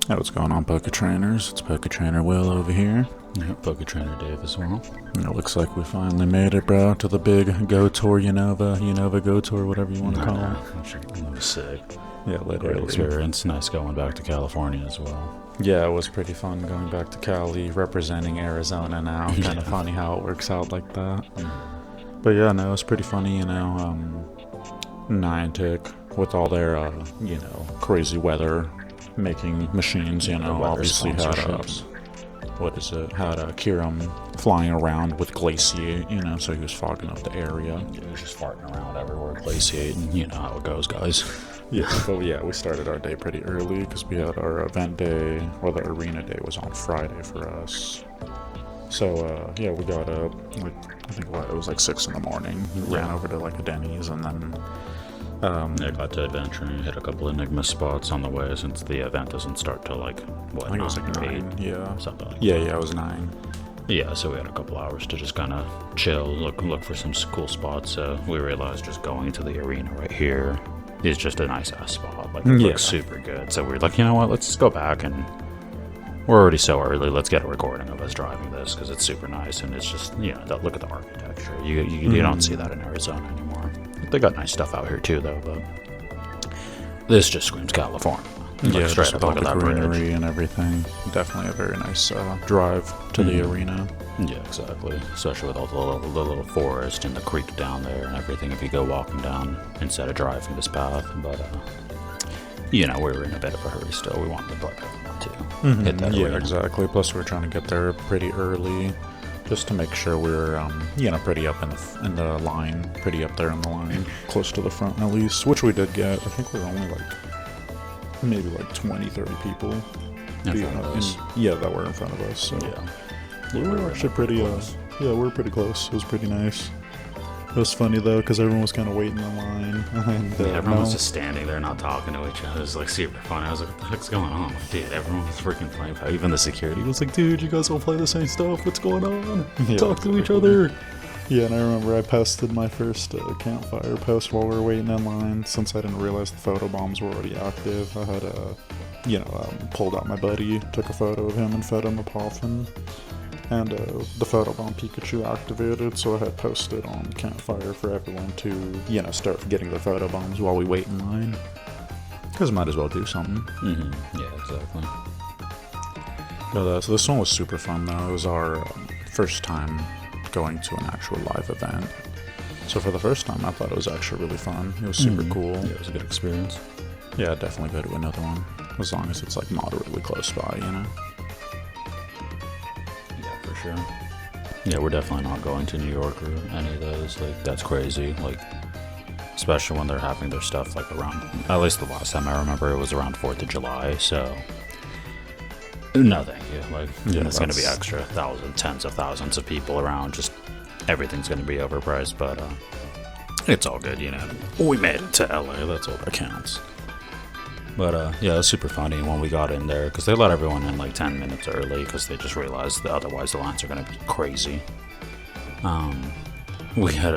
Hey, what's going on, Poketrainers? It's Poketrainer Will over here. Yeah, Poketrainer Dave as well. And it looks like we finally made it, bro, to the big Go Tour Unova Go Tour, whatever you want to call it. It was sick. Yeah, Great literally. experience. Nice going back to California as well. Yeah, it was pretty fun going back to Cali, representing Arizona now. Kind of funny how it works out like that. But yeah, no, it was pretty funny, Niantic, with all their, crazy weather making machines, obviously had Kiram flying around with Glaciate, so he was fogging up the area. Yeah, he was just farting around everywhere, glaciating. You know how it goes, guys. Yeah, but yeah, we started our day pretty early because we had our event day, or the arena day was on Friday for us. So, we got up, it was like 6 in the morning. We ran over to like a Denny's and then Got to adventuring, hit a couple Enigma spots on the way since the event doesn't start till I think it was like 9, yeah. Something like that. Yeah, it was 9. Yeah, so we had a couple hours to just kind of chill, look for some cool spots. So we realized just going to the arena right here is just a nice ass spot. Like, it looks super good. So we were like, you know what, let's just go back, and we're already so early. Let's get a recording of us driving this because it's super nice, and it's just, look at the architecture. You don't see that in Arizona anymore. They got nice stuff out here too, though, but this just screams California. Yeah, straight just up, with all look the at that greenery bridge and everything. Definitely a very nice drive to the arena. Yeah, exactly. Especially with all the little forest and the creek down there and everything. If you go walking down instead of driving this path, but we were in a bit of a hurry still. We wanted to play Pokemon too. Hit that arena. Exactly. Plus, we were trying to get there pretty early, just to make sure we were, pretty up in the line, pretty up there in the line, close to the front at least, which we did get. I think we were only maybe 20, 30 people In front of us. that were in front of us. So Yeah. we were actually pretty, we were pretty close. It was pretty nice. It was funny though, because everyone was kind of waiting in line. And, everyone was just standing there, not talking to each other. It was super funny. I was like, what the heck's going on? Dude, everyone was freaking playing. Even the security was like, dude, you guys all play the same stuff. What's going on? Talk to each other. Yeah, and I remember I posted my first campfire post while we were waiting in line. Since I didn't realize the photo bombs were already active, I had, pulled out my buddy, took a photo of him, and fed him a Poffin. And the photobomb Pikachu activated, so I had posted on Campfire for everyone to, start getting their photobombs while we wait in line. Because might as well do something. Yeah, exactly. But, so this one was super fun, though. It was our first time going to an actual live event. So for the first time, I thought it was actually really fun. It was super cool. Yeah, it was a good experience. Yeah, I'd definitely go to another one, as long as it's moderately close by, For sure. Yeah, we're definitely not going to New York or any of those. That's crazy. Especially when they're having their stuff around, at least the last time I remember, it was around 4th of July. So no, thank you. It's going to be extra tens of thousands of people around. Just everything's going to be overpriced, but it's all good. We made it to LA. That's all that counts. But, it was super funny when we got in there, because they let everyone in 10 minutes early, because they just realized that otherwise the lines are going to be crazy. We had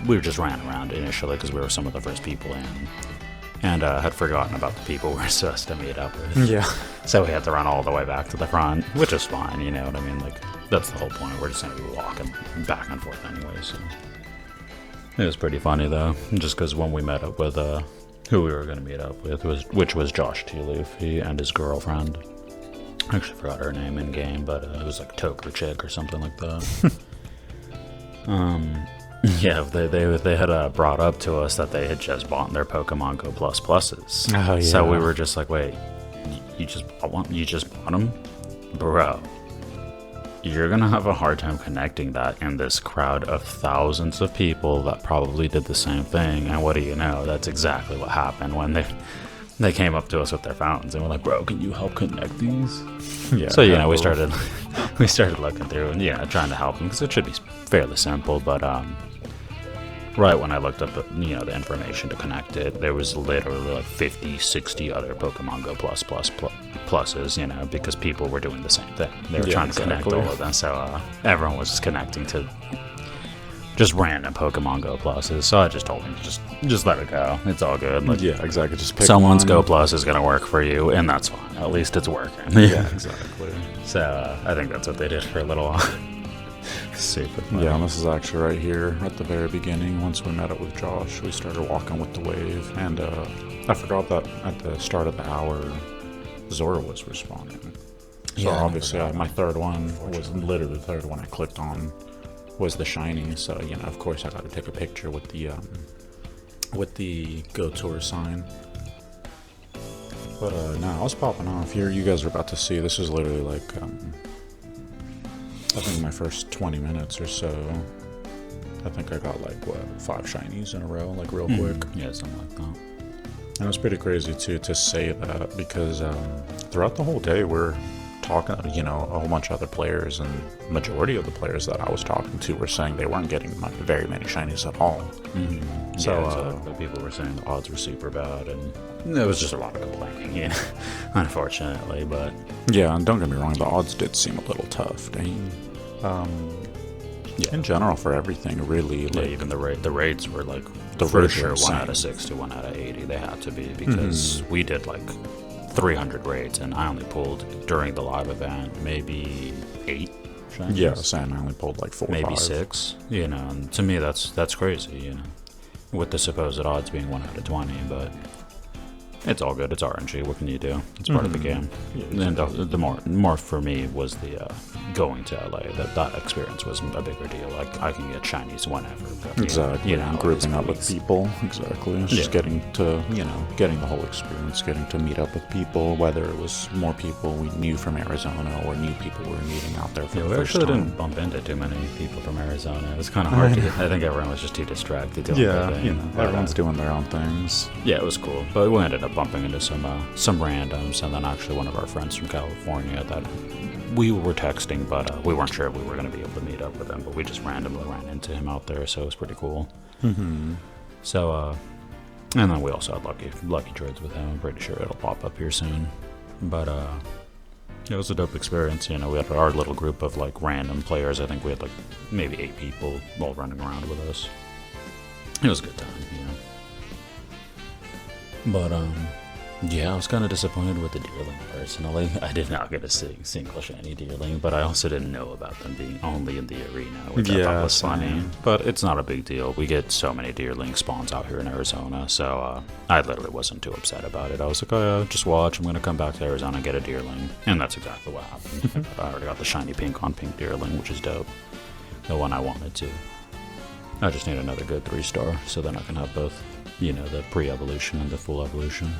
we just ran around initially, because we were some of the first people in, and had forgotten about the people we were supposed to meet up with. Yeah. So we had to run all the way back to the front, which is fine, you know what I mean? That's the whole point. We're just going to be walking back and forth anyway, so. It was pretty funny, though, just because when we met up with, who we were going to meet up with, which was Josh T-Leaf, he and his girlfriend. I actually forgot her name in game, but it was Toker Chick or something like that. They had brought up to us that they had just bought their Pokemon Go Plus Pluses. Oh, yeah. So we were just like, wait, you just bought them? Bro, you're going to have a hard time connecting that in this crowd of thousands of people that probably did the same thing. And what do you know? That's exactly what happened when they came up to us with their fountains and were like, bro, can you help connect these? Yeah. So, we started looking through and, trying to help them, because it should be fairly simple. But right when I looked up the information to connect it, there was literally 50, 60 other Pokemon Go pluses, because people were doing the same thing. They were trying to connect all of them, so everyone was just connecting to just random Pokemon Go Pluses. So I just told him, just let it go. It's all good. Like, yeah, exactly. Just pick someone's one. Go Plus is going to work for you, and that's fine. At least it's working. Yeah, exactly. So I think that's what they did for a little while. Super funny. Yeah, and this is actually right here at the very beginning. Once we met up with Josh, we started walking with the wave, and I forgot that at the start of the hour, Zora was responding. So Yeah, I obviously, remember that my third one was literally the third one I clicked on was the shiny. So you know, of course, I got to take a picture with the Go Tour sign. But no, I was popping off here. You guys are about to see. This is literally like I think my first 20 minutes or so. I think I got like 5 shinies in a row, like real quick. Yeah, something like that. And it was pretty crazy too to say that because throughout the whole day we're talking, you know, a whole bunch of other players, and majority of the players that I was talking to were saying they weren't getting very many shinies at all. Mm-hmm. So exactly. People were saying the odds were super bad, and there was just a lot of complaining, you know, unfortunately. But yeah, and don't get me wrong, the odds did seem a little tough. Dang. Yeah. In general, for everything, really. Yeah, Like, even the rates were like The for rates were sure 1 out insane. of 60, 1 out of 80. They had to be because we did like 300 raids, and I only pulled during the live event maybe 8 shinies. yeah, Sam, I only pulled like 4 or maybe 5. 6. You know, and to me that's crazy. You know, with the supposed odds being 1 out of 20, but it's all good. It's RNG. What can you do? It's part of the game. Yeah, And the more for me was the going to LA. That experience was a bigger deal. Like I can get shinies whenever. But, Exactly. You know, And grouping up with these people. Exactly. It's just Yeah. getting to, you know, getting the whole experience, getting to meet up with people, whether it was more people we knew from Arizona or new people we were meeting out there for Yeah, the we first actually time. didn't bump into too many people from Arizona. It was kind of hard to. I think everyone was just too distracted doing their thing. you know, But, everyone's doing their own things. yeah, it was cool. But we ended up bumping into some randoms, and then actually one of our friends from California that we were texting, but we weren't sure if we were going to be able to meet up with him. But we just randomly ran into him out there, so it was pretty cool. Mm-hmm. So, and then we also had lucky trades with him. I'm pretty sure it'll pop up here soon. But it was a dope experience. You know, we had our little group of like random players. I think we had like maybe 8 people all running around with us. It was a good time, you know. But yeah, I was kind of disappointed with the Deerling personally. I did not get a single shiny Deerling, but I also didn't know about them being only in the arena, which I thought was funny. But it's not a big deal. We get so many Deerling spawns out here in Arizona, so I literally wasn't too upset about it. I was like, oh yeah, just watch. I'm going to come back to Arizona and get a Deerling. And that's exactly what happened. I already got the shiny pink on pink Deerling, which is dope. The one I wanted to. I just need another good 3-star, so then I can have both, you know, the pre-evolution and the full evolution.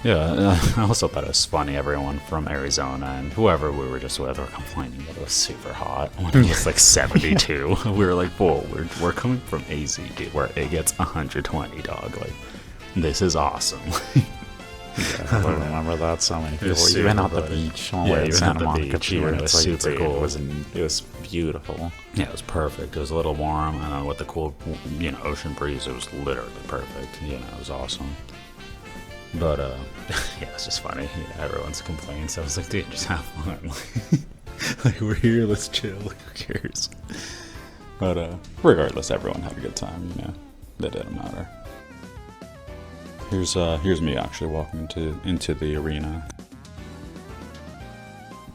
Yeah, I also thought it was funny, everyone from Arizona and whoever we were just with were complaining that it was super hot when it was like 72. We were like, whoa, we're coming from AZ, dude, where it gets 120, dog. Like, this is awesome. Yeah, I remember that. So many people. was Even super at the funny. beach, when Yeah, we were in even Santa at the Monica beach, here, yeah, it it's was like, super dude, cool. It was beautiful. Yeah, it was perfect. It was a little warm, and then with the cool, you know, ocean breeze, it was literally perfect. You know, it was awesome. But, yeah, it's just funny. Yeah, everyone's complaining, so I was like, dude, just have fun. Like, we're here, let's chill. Who cares? But, regardless, everyone had a good time, you know. That didn't matter. Here's me actually walking into the arena.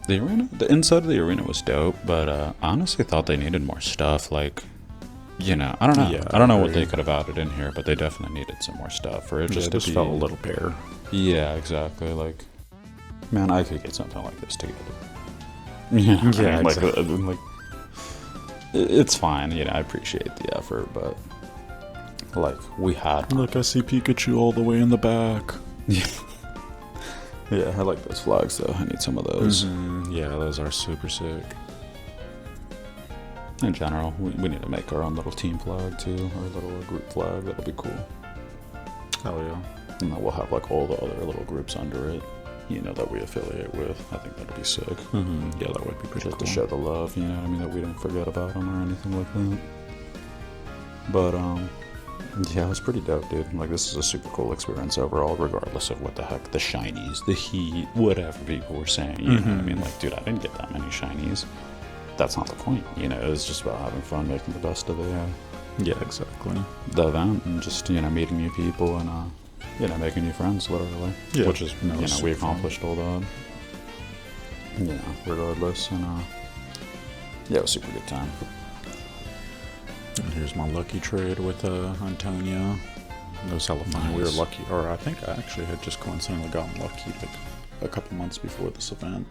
The inside of the arena was dope, but I honestly thought they needed more stuff. Like, you know, I don't know. Yeah, I don't know I what they agree. could have added in here, but they definitely needed some more stuff for it Just, just to be. felt a little bare. Yeah, exactly. Like, man, I could get something like this together. Yeah, Yeah, like, it's fine. You know, I appreciate the effort, but like we had. Look, I see Pikachu all the way in the back. Yeah, I like those flags though. I need some of those. Yeah, those are super sick. In general, we need to make our own little team flag too, or a little group flag. That'll be cool. Hell yeah. And then we'll have like all the other little groups under it, you know, that we affiliate with. I think that'd be sick. Yeah, that would be pretty Just cool. to show the love, you know what I mean, that we don't forget about them or anything like that. But yeah, it was pretty dope, dude. Like, this is a super cool experience overall, regardless of what the heck the shinies, the heat, whatever people were saying. You know what I mean? Like, dude, I didn't get that many shinies. that's not the point. You know, it's just about having fun, making the best of Yeah, exactly. the event, and just, you know, meeting new people and you know, making new friends, literally. Yeah, Which is, no, you know, super we fun. accomplished all that. You know, regardless, and yeah, it was a super good time. And here's my lucky trade with Antonio. It was hella fun. We were Nice. lucky, or I think I actually had just coincidentally gotten lucky like a couple months before this event.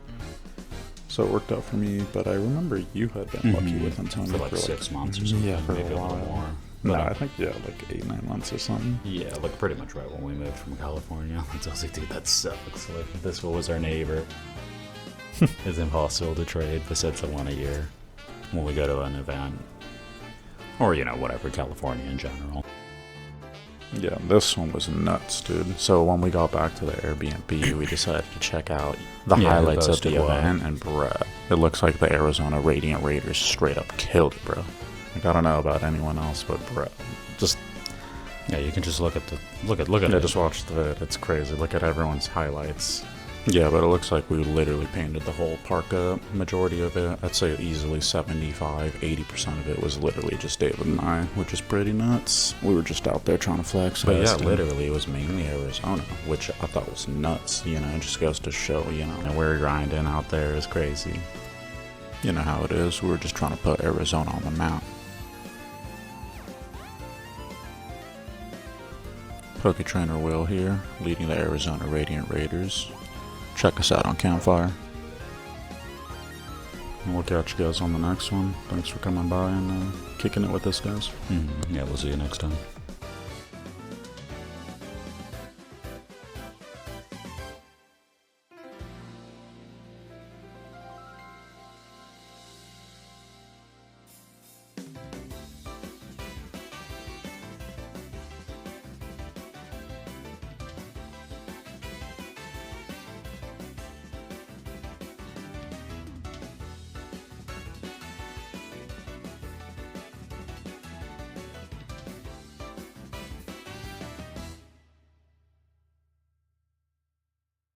So it worked out for me, but I remember you had been lucky with Antonio For like 6 months or something. Yeah, for maybe a a little while. more. No, But, I think, yeah, like 8-9 months or something. yeah, like pretty much right when we moved from California. I was like, dude, that sucks. Like, this was our neighbor. It's impossible to trade besides the one a year when we go to an event. Or, you know, whatever, California in general. Yeah, this one was nuts, dude. So when we got back to the Airbnb, we decided to check out the Yeah, highlights of posted the what? event, and bruh, it looks like the Arizona Radiant Raiders straight up killed it, bro. Like, I don't know about anyone else, but bruh, just Yeah, you can just look at look at yeah, it. just watch the vid. It's crazy. Look at everyone's highlights. Yeah, but it looks like we literally painted the whole park up. Majority of it, I'd say easily 75-80% of it was literally just David and I, which is pretty nuts. We were just out there trying to flex. But yeah, and- literally, it was mainly Arizona, which I thought was nuts. You know, it just goes to show, you know, and we're grinding out there is crazy. You know how it is. We were just trying to put Arizona on the map. Poketrainer Will here, leading the Arizona Radiant Raiders. Check us out on Campfire. And we'll catch you guys on the next one. Thanks for coming by and kicking it with us, guys. Yeah, we'll see you next time.